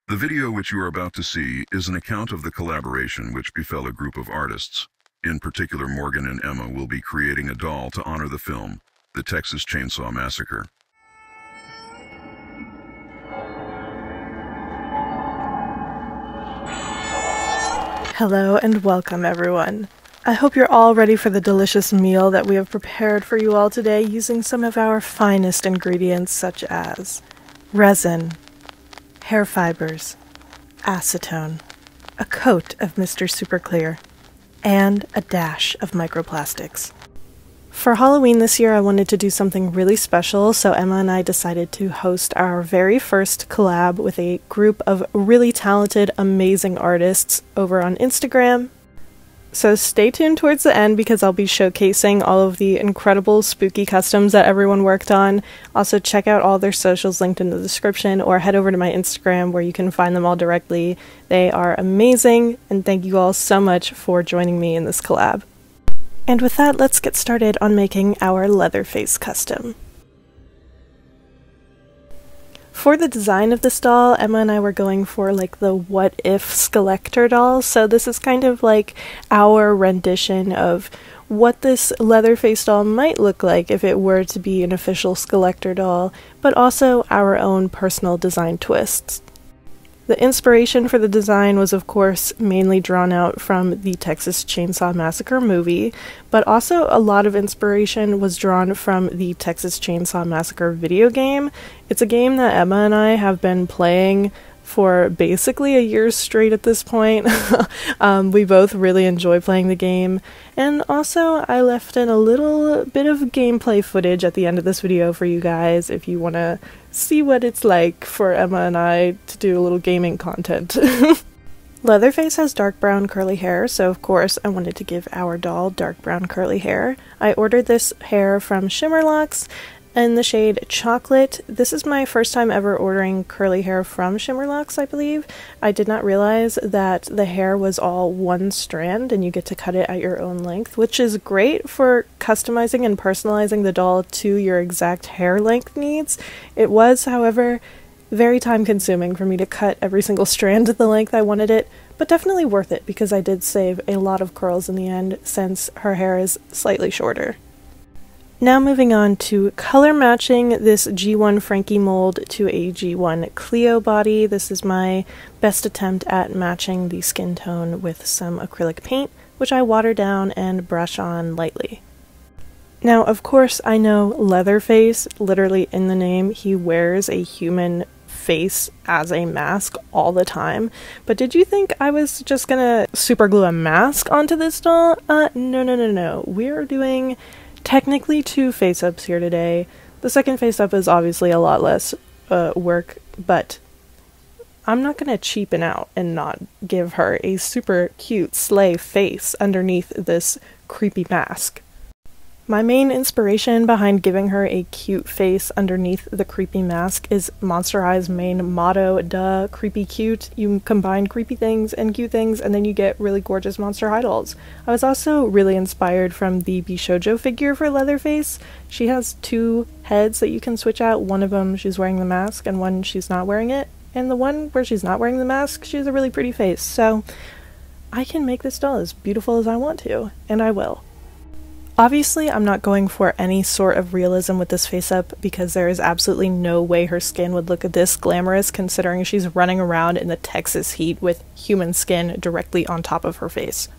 The video which you are about to see is an account of the collaboration which befell a group of artists. In particular, Morgan and Emma will be creating a doll to honor the film, The Texas Chainsaw Massacre. Hello and welcome everyone. I hope you're all ready for the delicious meal that we have prepared for you all today using some of our finest ingredients such as resin, hair fibers, acetone, a coat of Mr. Super Clear, and a dash of microplastics. For Halloween this year, I wanted to do something really special, so Emma and I decided to host our very first collab with a group of really talented, amazing artists over on Instagram. So stay tuned towards the end because I'll be showcasing all of the incredible spooky customs that everyone worked on. Also check out all their socials linked in the description or head over to my Instagram where you can find them all directly. They are amazing, and thank you all so much for joining me in this collab. And with that, let's get started on making our Leatherface custom. For the design of this doll, Emma and I were going for like the what if Sculptor doll, so this is kind of like our rendition of what this Leatherface doll might look like if it were to be an official Sculptor doll, but also our own personal design twists. The inspiration for the design was, of course, mainly drawn out from the Texas Chainsaw Massacre movie, but also a lot of inspiration was drawn from the Texas Chainsaw Massacre video game. It's a game that Emma and I have been playing for basically a year straight at this point. We both really enjoy playing the game, and also I left in a little bit of gameplay footage at the end of this video for you guys if you want to see what it's like for Emma and I to do a little gaming content. Leatherface has dark brown curly hair, so of course I wanted to give our doll dark brown curly hair. I ordered this hair from Shimmerlocks in the shade Chocolate. This is my first time ever ordering curly hair from Shimmerlocks, I believe. I did not realize that the hair was all one strand and you get to cut it at your own length, which is great for customizing and personalizing the doll to your exact hair length needs. It was, however, very time consuming for me to cut every single strand to the length I wanted it, but definitely worth it because I did save a lot of curls in the end since her hair is slightly shorter. Now moving on to color matching this G1 Frankie mold to a G1 Cleo body. This is my best attempt at matching the skin tone with some acrylic paint, which I water down and brush on lightly. Now, of course, I know Leatherface, literally in the name, he wears a human face as a mask all the time, but did you think I was just gonna super glue a mask onto this doll? No. We're doing technically two face-ups here today. The second face-up is obviously a lot less work, but I'm not gonna cheapen out and not give her a super cute slay face underneath this creepy mask. My main inspiration behind giving her a cute face underneath the creepy mask is Monster High's main motto, duh, creepy cute. You combine creepy things and cute things and then you get really gorgeous Monster High dolls. I was also really inspired from the Bishoujo figure for Leatherface. She has two heads that you can switch out. One of them she's wearing the mask and one she's not wearing it. And the one where she's not wearing the mask, she has a really pretty face. So I can make this doll as beautiful as I want to, and I will. Obviously, I'm not going for any sort of realism with this face-up because there is absolutely no way her skin would look this glamorous considering she's running around in the Texas heat with human skin directly on top of her face.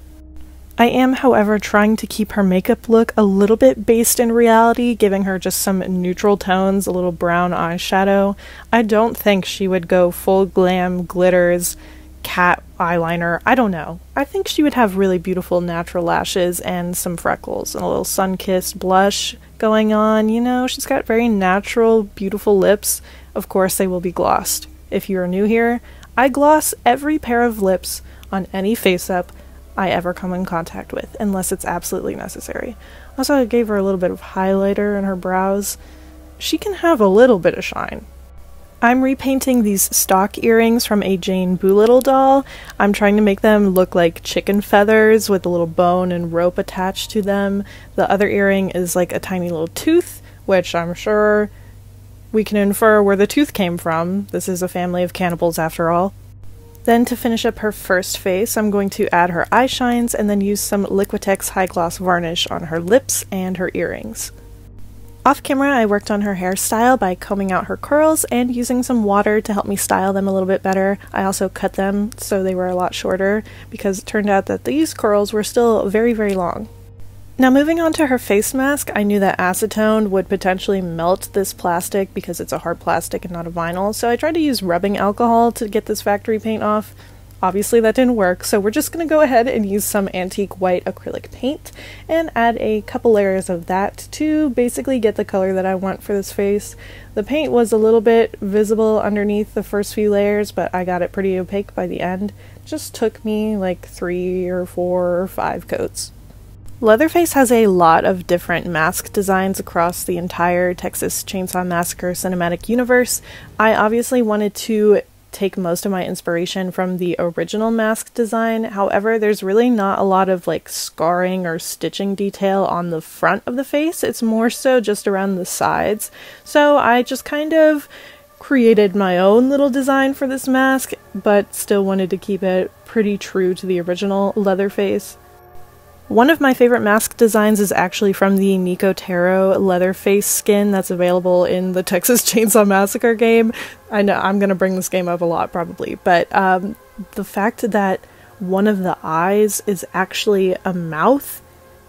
I am, however, trying to keep her makeup look a little bit based in reality, giving her just some neutral tones, a little brown eyeshadow. I don't think she would go full glam, glitters, cat eyeliner, I don't know. I think she would have really beautiful natural lashes and some freckles and a little sun-kissed blush going on, you know, she's got very natural, beautiful lips. Of course they will be glossed. If you're new here, I gloss every pair of lips on any face-up I ever come in contact with, unless it's absolutely necessary. Also, I gave her a little bit of highlighter in her brows. She can have a little bit of shine. I'm repainting these stock earrings from a Jane Boolittle doll. I'm trying to make them look like chicken feathers with a little bone and rope attached to them. The other earring is like a tiny little tooth, which I'm sure we can infer where the tooth came from. This is a family of cannibals after all. Then to finish up her first face, I'm going to add her eye shines and then use some Liquitex High Gloss varnish on her lips and her earrings. Off camera, I worked on her hairstyle by combing out her curls and using some water to help me style them a little bit better. I also cut them so they were a lot shorter because it turned out that these curls were still very, very long. Now moving on to her face mask, I knew that acetone would potentially melt this plastic because it's a hard plastic and not a vinyl, so I tried to use rubbing alcohol to get this factory paint off. Obviously that didn't work, so we're just going to go ahead and use some antique white acrylic paint and add a couple layers of that to basically get the color that I want for this face. The paint was a little bit visible underneath the first few layers, but I got it pretty opaque by the end. It just took me like 3 or 4 or 5 coats. Leatherface has a lot of different mask designs across the entire Texas Chainsaw Massacre cinematic universe. I obviously wanted to take most of my inspiration from the original mask design. However, there's really not a lot of like scarring or stitching detail on the front of the face. It's more so just around the sides. So I just kind of created my own little design for this mask, but still wanted to keep it pretty true to the original Leatherface. One of my favorite mask designs is actually from the Nicotero Leatherface skin that's available in the Texas Chainsaw Massacre game. I know I'm going to bring this game up a lot probably, but the fact that one of the eyes is actually a mouth,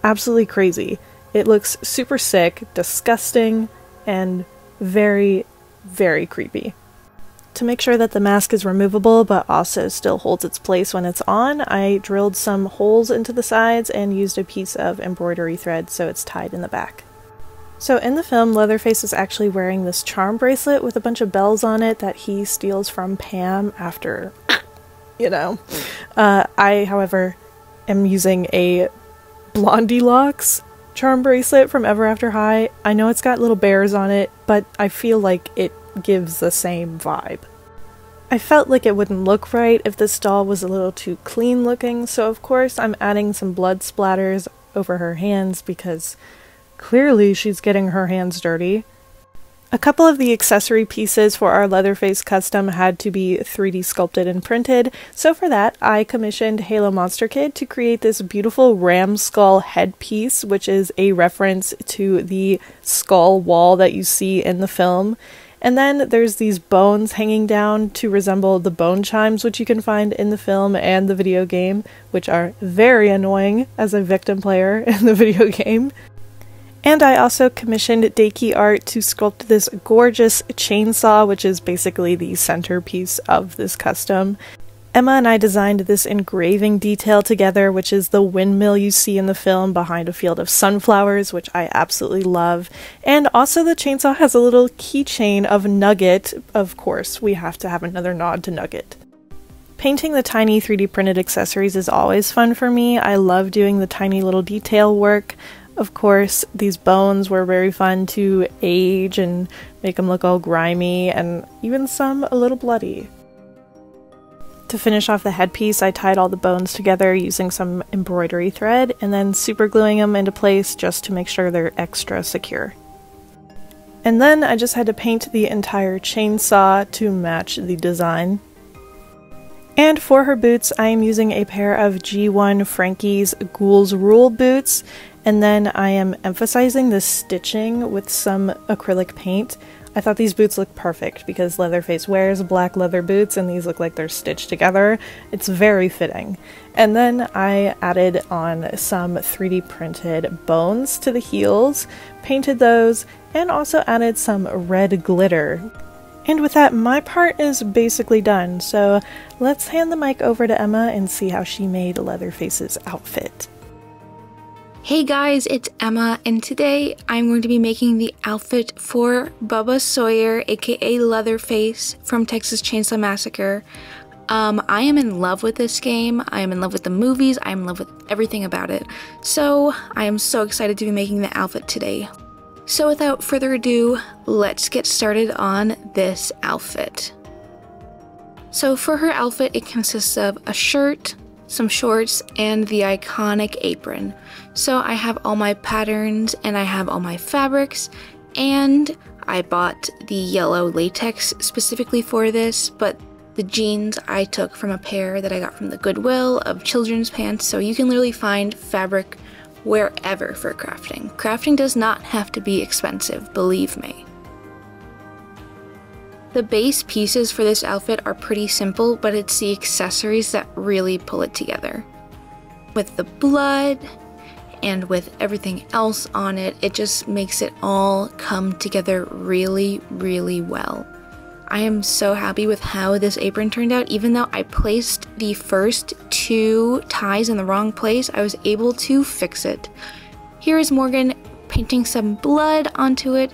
absolutely crazy. It looks super sick, disgusting, and very, very creepy. To make sure that the mask is removable but also still holds its place when it's on, I drilled some holes into the sides and used a piece of embroidery thread so it's tied in the back. So in the film, Leatherface is actually wearing this charm bracelet with a bunch of bells on it that he steals from Pam after, you know. I, however, am using a Blondie Locks charm bracelet from Ever After High. I know it's got little bears on it, but I feel like it gives the same vibe. I felt like it wouldn't look right if this doll was a little too clean looking, so of course I'm adding some blood splatters over her hands because clearly she's getting her hands dirty. A couple of the accessory pieces for our Leatherface custom had to be 3D sculpted and printed, so for that I commissioned halomonsterkid to create this beautiful ram skull headpiece, which is a reference to the skull wall that you see in the film. And then there's these bones hanging down to resemble the bone chimes which you can find in the film and the video game, which are very annoying as a victim player in the video game. And I also commissioned Dayquiart to sculpt this gorgeous chainsaw, which is basically the centerpiece of this custom. Emma and I designed this engraving detail together, which is the windmill you see in the film behind a field of sunflowers, which I absolutely love. And also the chainsaw has a little keychain of Nugget. Of course, we have to have another nod to Nugget. Painting the tiny 3D printed accessories is always fun for me. I love doing the tiny little detail work. Of course, these bones were very fun to age and make them look all grimy, and even some a little bloody. To finish off the headpiece, I tied all the bones together using some embroidery thread and then super gluing them into place just to make sure they're extra secure. And then I just had to paint the entire chainsaw to match the design. And for her boots, I am using a pair of G1 Frankie's Ghoul's Rule boots, and then I am emphasizing the stitching with some acrylic paint. I thought these boots looked perfect because Leatherface wears black leather boots and these look like they're stitched together. It's very fitting. And then I added on some 3D printed bones to the heels, painted those, and also added some red glitter. And with that, my part is basically done, so let's hand the mic over to Emma and see how she made Leatherface's outfit. Hey guys, it's Emma, and today I'm going to be making the outfit for Bubba Sawyer, aka Leatherface, from Texas Chainsaw Massacre. I am in love with this game, I am in love with the movies, I am in love with everything about it. So I am so excited to be making the outfit today. So without further ado, let's get started on this outfit. So for her outfit, it consists of a shirt, some shorts, and the iconic apron. So I have all my patterns and I have all my fabrics, and I bought the yellow latex specifically for this, but the jeans I took from a pair that I got from the Goodwill of children's pants, so you can literally find fabric wherever for crafting. Crafting does not have to be expensive, believe me. The base pieces for this outfit are pretty simple, but it's the accessories that really pull it together. With the blood and with everything else on it, it just makes it all come together really, really well. I am so happy with how this apron turned out. Even though I placed the first 2 ties in the wrong place, I was able to fix it. Here is Morgan painting some blood onto it.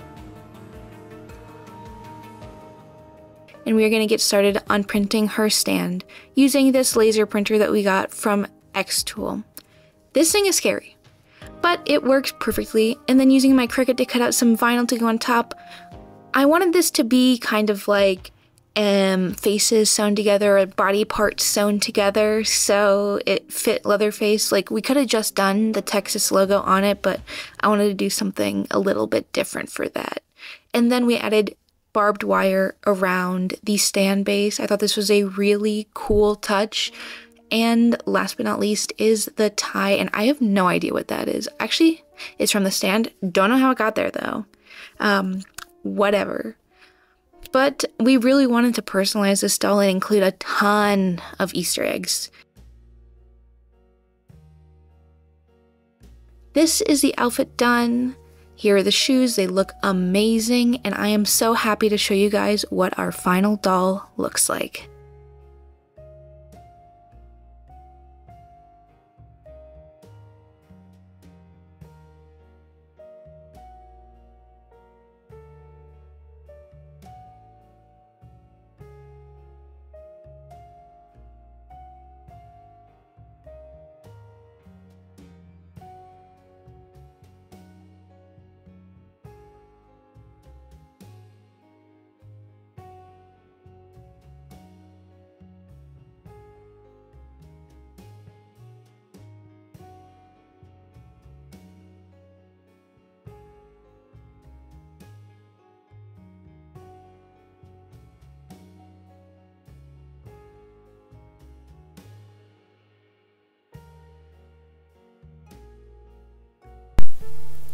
And we are going to get started on printing her stand using this laser printer that we got from Xtool. This thing is scary, but it works perfectly. And then using my Cricut to cut out some vinyl to go on top. I wanted this to be kind of like faces sewn together, or body parts sewn together, so it fit Leatherface. Like, we could have just done the Texas logo on it, but I wanted to do something a little bit different for that. And then we added barbed wire around the stand base. I thought this was a really cool touch. And last but not least is the tie, and I have no idea what that is. Actually, it's from the stand. Don't know how it got there though. Whatever. But we really wanted to personalize this doll and include a ton of Easter eggs. This is the outfit done. Here are the shoes. They look amazing, and I am so happy to show you guys what our final doll looks like.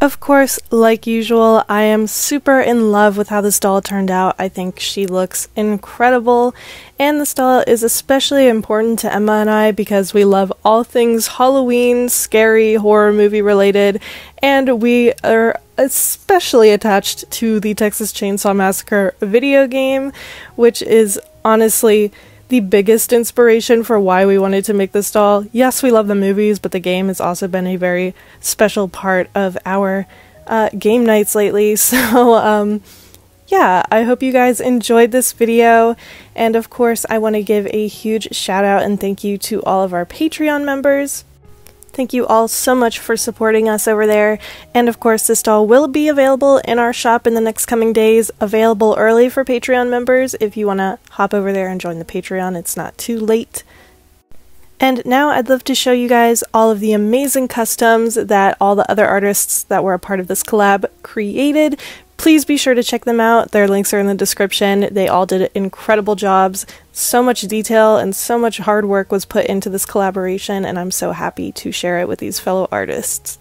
Of course, like usual, I am super in love with how this doll turned out. I think she looks incredible, and this doll is especially important to Emma and I because we love all things Halloween, scary, horror movie related, and we are especially attached to the Texas Chainsaw Massacre video game, which is honestly the biggest inspiration for why we wanted to make this doll. Yes, we love the movies, but the game has also been a very special part of our game nights lately. So yeah, I hope you guys enjoyed this video, and of course I want to give a huge shout out and thank you to all of our Patreon members. Thank you all so much for supporting us over there, and of course this doll will be available in our shop in the next coming days, available early for Patreon members. If you want to hop over there and join the Patreon, it's not too late. And now I'd love to show you guys all of the amazing customs that all the other artists that were a part of this collab created. Please be sure to check them out. Their links are in the description. They all did incredible jobs. So much detail and so much hard work was put into this collaboration, and I'm so happy to share it with these fellow artists.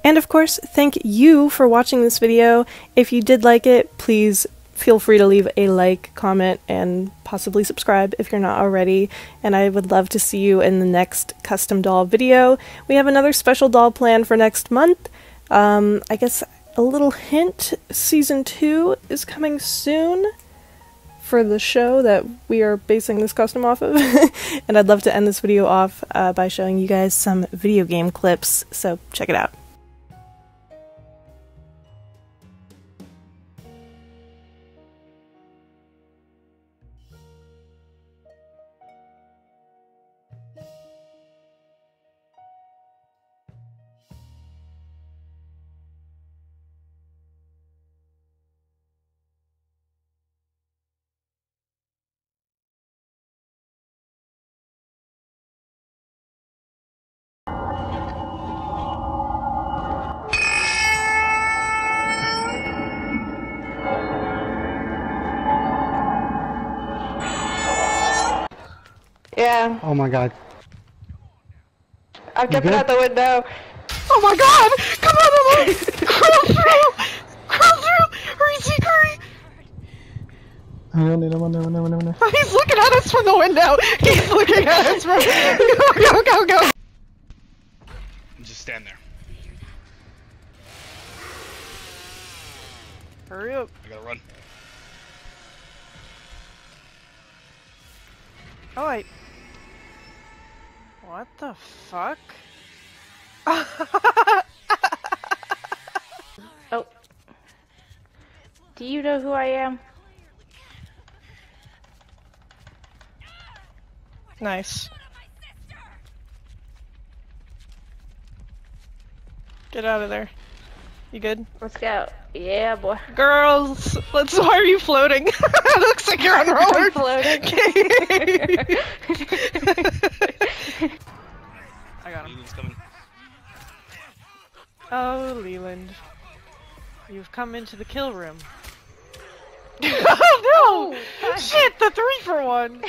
And of course, thank you for watching this video. If you did like it, please feel free to leave a like, comment, and possibly subscribe if you're not already. And I would love to see you in the next custom doll video. We have another special doll planned for next month. I guess a little hint, season 2 is coming soon for the show that we are basing this custom off of. And I'd love to end this video off by showing you guys some video game clips, so check it out. Yeah. Oh my god. I'm jumping out the window. Oh my god! Come on, Emma! Crawl through! Crawl through! Hurry, seek, hurry! No. He's looking at us from the window! He's looking at us from... Go! Just stand there. Hurry up. I gotta run. Oh wait. What the fuck? Oh. Do you know who I am? Nice. Get out of there. You good? Let's go. Yeah, boy. Girls, why are you floating? It looks like you're on rollers. I'm floating. I got him. Leland's coming. Oh, Leland. You've come into the kill room. Oh no! Oh, shit, the 3-for-1!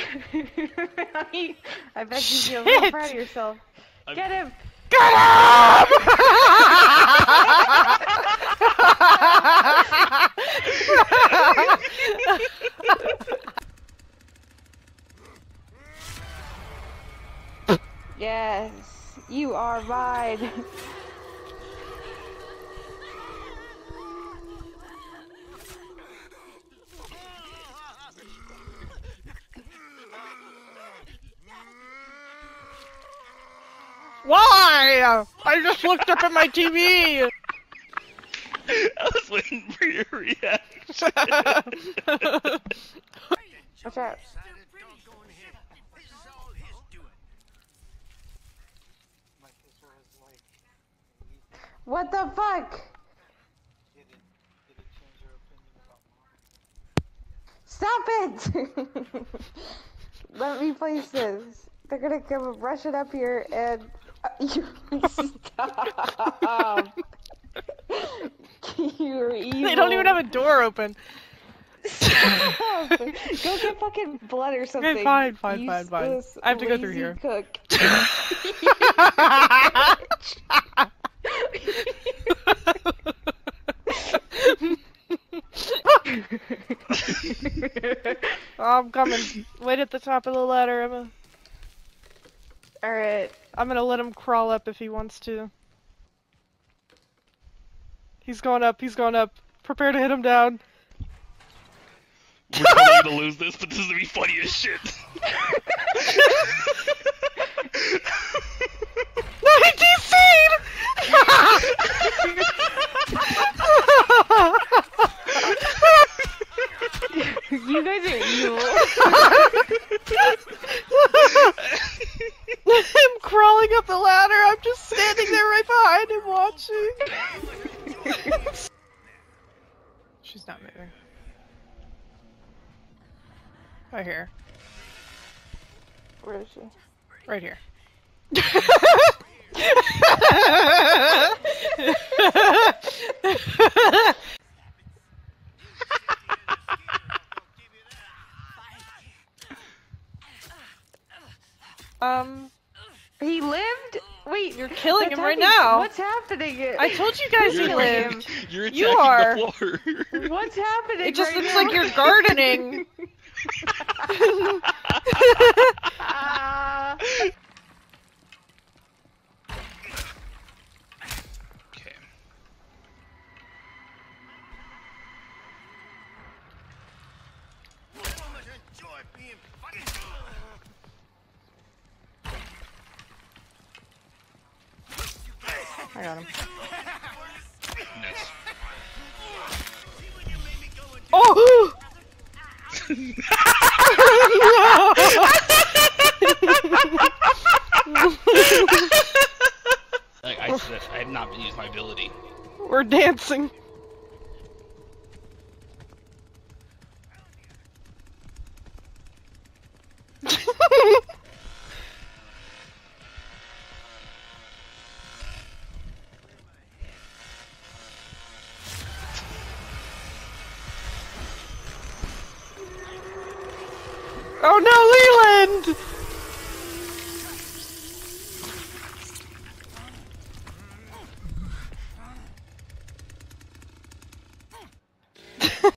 I bet you feel real proud of yourself. Get him! Get him! Yes, you are mine. Why? I just looked up at my TV! I was waiting for your reaction. Watch out. What the fuck? Stop it! Let me place this. They're gonna come rushing up here and you stop. You're evil. They don't even have a door open. Stop. Go get fucking blood or something. Okay, fine. I have to go through lazy here. Cook. I'm coming. Wait at the top of the ladder, Emma. Alright. I'm gonna let him crawl up if he wants to. He's going up. Prepare to hit him down. We're totally gonna lose this, but this is gonna be funny as shit. 90 feet! You guys are evil. I'm crawling up the ladder. I'm just standing there right behind him watching. She's not moving. Right here. Where is she? Right here. He lived? Wait, you're killing him right happening? now. What's happening? I told you guys he You're lived. You're attacking You are. the floor. What's happening? It just right looks now? like you're gardening. Okay. I got him. Nice. Oh! Like I said, I have not been using my ability. We're dancing.